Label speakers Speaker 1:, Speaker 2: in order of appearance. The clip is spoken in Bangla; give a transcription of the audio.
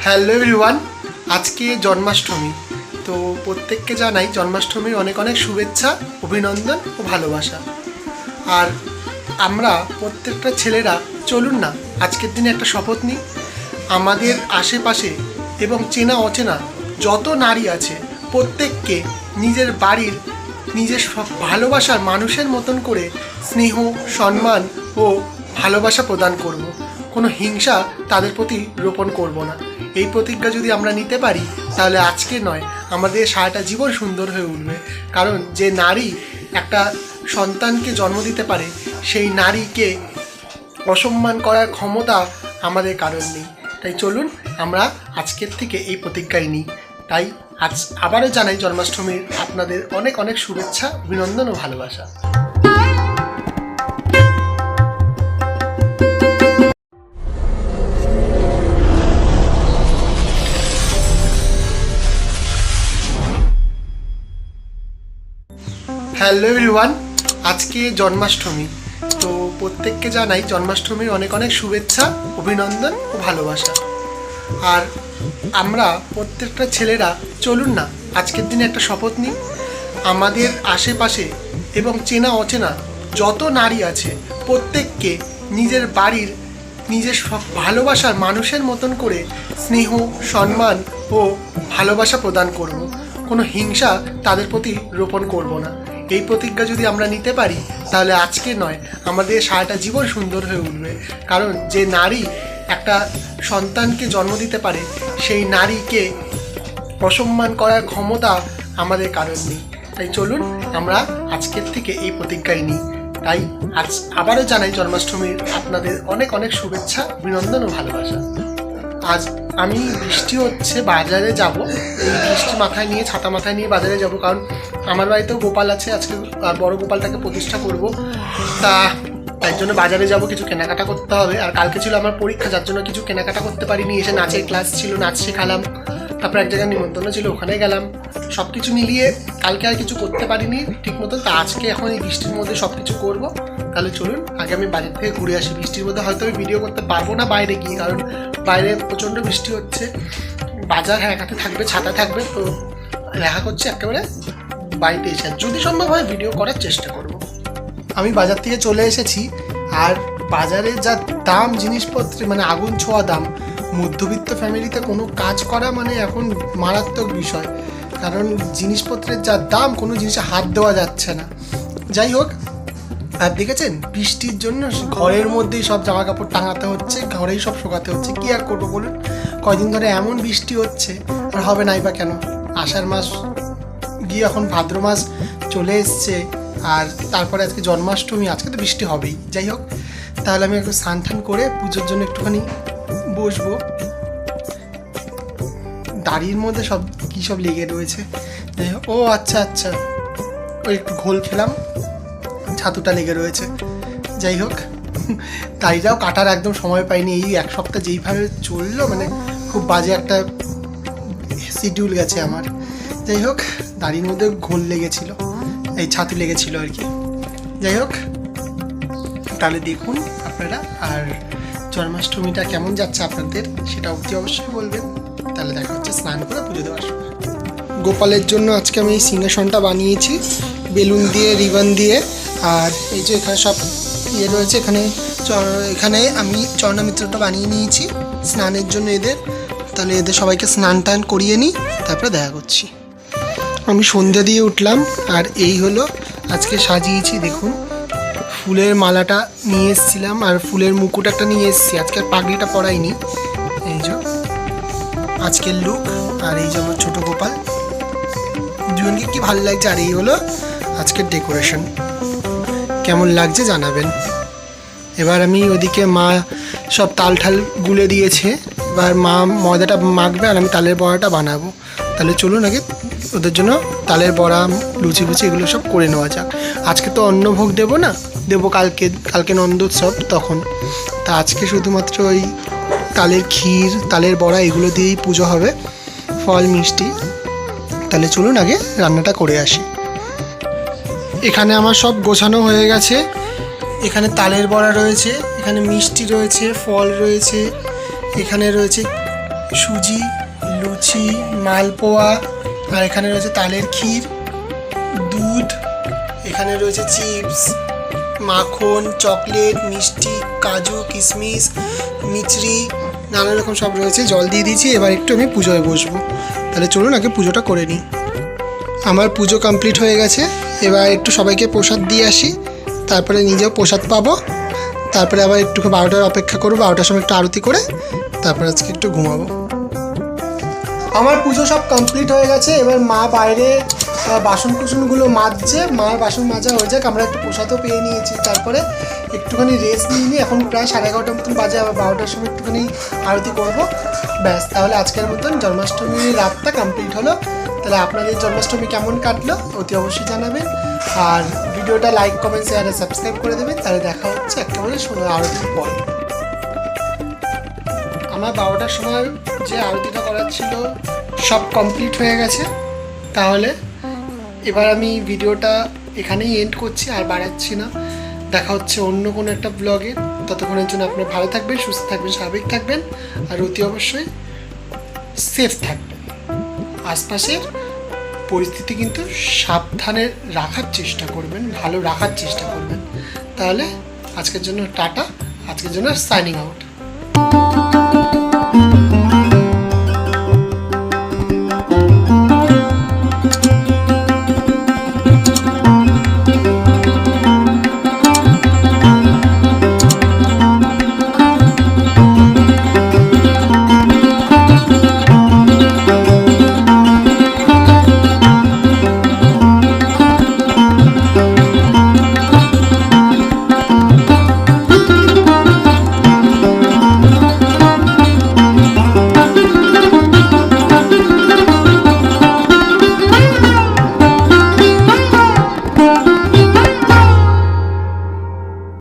Speaker 1: হ্যালো এভরিওয়ান, আজকে জন্মাষ্টমী। তো প্রত্যেককে জানাই জন্মাষ্টমীর অনেক অনেক শুভেচ্ছা, অভিনন্দন ও ভালোবাসা। আর আমরা প্রত্যেকটা ছেলেরা চলুন না আজকের দিনে একটা শপথ নিই। আমাদের আশেপাশে এবং চেনা অচেনা যত নারী আছে প্রত্যেককে নিজের বাড়ির নিজের ভালোবাসার মানুষের মতন করে স্নেহ, সম্মান ও ভালোবাসা প্রদান করব। কোনো হিংসা তাদের প্রতি রোপণ করব না। এই প্রতিজ্ঞা যদি আমরা নিতে পারি তাহলে আজকে নয়, আমাদের সারাটা জীবন সুন্দর হয়ে উঠবে। কারণ যে নারী একটা সন্তানকে জন্ম দিতে পারে, সেই নারীকে অসম্মান করার ক্ষমতা আমাদের কারণ নেই। তাই চলুন আমরা আজকের থেকে এই প্রতিজ্ঞাই নিই। তাই আজ আবারও জানাই জন্মাষ্টমীর আপনাদের অনেক অনেক শুভেচ্ছা, অভিনন্দন ও ভালোবাসা। হ্যালো এভরিওয়ান, আজকে জন্মাষ্টমী। তো প্রত্যেককে জানাই জন্মাষ্টমীর অনেক অনেক শুভেচ্ছা, অভিনন্দন ও ভালোবাসা। আর আমরা প্রত্যেকটা ছেলেরা চলুন না আজকের দিনে একটা শপথ নিই। আমাদের আশেপাশে এবং চেনা অচেনা যত নারী আছে প্রত্যেককে নিজের বাড়ির নিজের ভালোবাসার মানুষের মতন করে স্নেহ, সম্মান ও ভালোবাসা প্রদান করব। কোনো হিংসা তাদের প্রতি রোপণ করব না। এই প্রতিজ্ঞা যদি আমরা নিতে পারি তাহলে আজকে নয়, আমাদের সারাটা জীবন সুন্দর হয়ে উঠবে। কারণ যে নারী একটা সন্তানকে জন্ম দিতে পারে, সেই নারীকে অসম্মান করার ক্ষমতা আমাদের কারণ নেই। তাই চলুন আমরা আজকের থেকে এই প্রতিজ্ঞাই নিই। তাই আজ আবারও জানাই জন্মাষ্টমীর আপনাদের অনেক অনেক শুভেচ্ছা, অভিনন্দন ও ভালোবাসা। আজ আমি বৃষ্টি হচ্ছে, বাজারে যাব। এই বৃষ্টি মাথায় নিয়ে, ছাতা মাথায় নিয়ে বাজারে যাব, কারণ আমার বাড়িতেও গোপাল আছে। আজকে বড় গোপালটাকে প্রতিষ্ঠা করব, তাই জন্য বাজারে যাব, কিছু কেনাকাটা করতে হবে। আর কালকে ছিল আমার পরীক্ষা, যার জন্য কিছু কেনাকাটা করতে পারিনি। এসে নাচের ক্লাস ছিল, নাচ শেখালাম, তারপর এক জায়গায় নিমন্ত্রণ ছিল, ওখানে গেলাম। সব কিছু মিলিয়ে কালকে আর কিছু করতে পারিনি ঠিক মতন। তা আজকে এখন এই বৃষ্টির মধ্যে সব কিছু করবো। তাহলে চলুন আগে আমি বাড়ির থেকে ঘুরে আসি। বৃষ্টির মধ্যে হয়তো আমি ভিডিও করতে পারবো না বাইরে গিয়ে, কারণ বাইরে প্রচণ্ড বৃষ্টি হচ্ছে। বাজার এক হাতে থাকবে, ছাতা থাকবে, তো দেখা করছে একেবারে বাড়িতে এসে যদি সম্ভব হয় ভিডিও করার চেষ্টা করব। আমি বাজার থেকে চলে এসেছি। আর বাজারে যা দাম জিনিসপত্রে, মানে আগুন ছোঁয়া দাম। মধ্যবিত্ত ফ্যামিলিতে কোনো কাজ করা মানে এখন মারাত্মক বিষয়, কারণ জিনিসপত্রের যা দাম, কোনো জিনিসে হাত দেওয়া যাচ্ছে না। যাই হোক, আর দেখেছেন বৃষ্টির জন্য ঘরের মধ্যেই সব জামা কাপড় টাঙাতে হচ্ছে, ঘরেই সব শোকাতে হচ্ছে। কী আর করবো বলুন, কয়দিন ধরে এমন বৃষ্টি হচ্ছে, আর হবে নাই বা কেন। আষাঢ় মাস গিয়ে এখন ভাদ্র মাস চলে এসছে, আর তারপরে আজকে জন্মাষ্টমী, আজকে তো বৃষ্টি হবেই। যাই হোক, তাহলে আমি একটু স্নান টান করে পুজোর জন্য একটুখানি বসবো। দাড়ির মধ্যে সব কী সব লেগে রয়েছে। যাই হোক, ও আচ্ছা আচ্ছা, ওই একটু ঘোল খেলাম, ছাতুটা লেগে রয়েছে। যাই হোক, দাড়িটাও কাটার একদম সময় পাইনি। এই এক সপ্তাহ যেইভাবে চললো, মানে খুব বাজে একটা শিডিউল গেছে আমার। যাই হোক, দাড়ির মধ্যে ঘোল লেগেছিল, এই ছাতু লেগেছিল আর কি। যাই হোক, তাহলে দেখুন আপনারা, আর জন্মাষ্টমীটা কেমন যাচ্ছে আপনাদের সেটা অবশ্যই বলবেন। তাহলে দেখা হচ্ছে স্নান করে পুজো দেওয়ার সময়। গোপালের জন্য আজকে আমি এই সিংহাসনটা বানিয়েছি বেলুন দিয়ে, রিবন দিয়ে। আর এই যে এখানে সব ইয়ে রয়েছে, এখানে আমি চরণামিত্রটা বানিয়ে নিয়েছি স্নানের জন্য এদের। তাহলে এদের সবাইকে স্নান টান করিয়ে নিই, তারপরে দেখা করছি। আমি সন্ধ্যা দিয়ে উঠলাম, আর এই হলো আজকে সাজিয়েছি। দেখুন, ফুলের মালাটা নিয়ে এসেছিলাম, আর ফুলের মুকুট একটা নিয়ে এসেছি। আজকে পাগড়িটা পরাইনি। এই যে আজকের লুক, আর এই যে আমার ছোটো গোপাল, দুজনকে কি ভালো লাগছে। আর এই হলো আজকের ডেকোরেশন। কেমন লাগছে জানাবেন। এবার আমি ওদিকে মা সব তাল ঠাল গুলে দিয়েছে, এবার মা ময়দাটা মাখবে আর আমি তালের বড়াটা বানাবো। তাহলে চলুন আগে ওদের জন্য তালের বড়া, লুচি ফুচি এগুলো সব করে নেওয়া যাক। আজকে তো অন্নভোগ দেবো না, দেবো কালকে নন্দোৎসব তখন। তা আজকে শুধুমাত্র ওই তালের ক্ষীর, তালের বড়া এগুলো দিয়েই পুজো হবে, ফল মিষ্টি। তাহলে চলুন আগে রান্নাটা করে আসি। এখানে আমার সব গোছানো হয়ে গেছে। এখানে তালের বড়া রয়েছে, এখানে মিষ্টি রয়েছে, ফল রয়েছে, এখানে রয়েছে সুজি, লুচি, মালপোয়া, আর এখানে রয়েছে তালের ক্ষীর, দুধ, এখানে রয়েছে চিপস, মাখন, চকলেট, মিষ্টি, কাজু, কিশমিশ, মিচড়ি, নানা রকম সব রয়েছে। জল দিয়ে দিয়েছি, এবার একটু আমি পুজোয় বসবো। তাহলে চলুন আগে পুজোটা করে নিই। আমার পুজো কমপ্লিট হয়ে গেছে, এবার একটু সবাইকে প্রসাদ দিয়ে আসি, তারপরে নিজেও প্রসাদ পাবো। তারপরে আবার একটু 12টার অপেক্ষা করবো, 12টার সময় একটু আরতি করে তারপরে আজকে একটু ঘুমাবো। আমার পুজো সব কমপ্লিট হয়ে গেছে, এবার মা বাইরে বাসন কুসনগুলো মাজছে, মার বাসন মাজা হয়ে যাক, আমরা একটু প্রসাদও পেয়ে নিয়েছি। তারপরে একটুখানি রেস্ট নিয়ে নিই, এখন প্রায় 11:30 মতন বাজে, আবার 12টার সময় একটুখানি আরতি করবো, ব্যাস। তাহলে আজকের মতন জন্মাষ্টমীর রাতটা কমপ্লিট হলো। তাহলে আপনাদের জন্মাষ্টমী কেমন কাটলো অতি অবশ্যই জানাবেন, আর ভিডিওটা লাইক, কমেন্ট, শেয়ার আর সাবস্ক্রাইব করে দেবেন। তাহলে দেখা হচ্ছে একেবারে আরতির পর। আমার 12টার সময় যে আরতিটা করার ছিল সব কমপ্লিট হয়ে গেছে। তাহলে এবার আমি ভিডিওটা এখানেই এন্ড করছি, আর বাড়াচ্ছি না। দেখা হচ্ছে অন্য কোনো একটা ব্লগে। ততক্ষণের জন্য আপনারা ভালো থাকবেন, সুস্থ থাকবেন, স্বাভাবিক থাকবেন, আর অতি অবশ্যই সেফ থাকবেন। আশপাশের পরিস্থিতি কিন্তু সাবধানে রাখার চেষ্টা করবেন, ভালো রাখার চেষ্টা করবেন। তাহলে আজকের জন্য টাটা, আজকের জন্য সাইনিং আউট।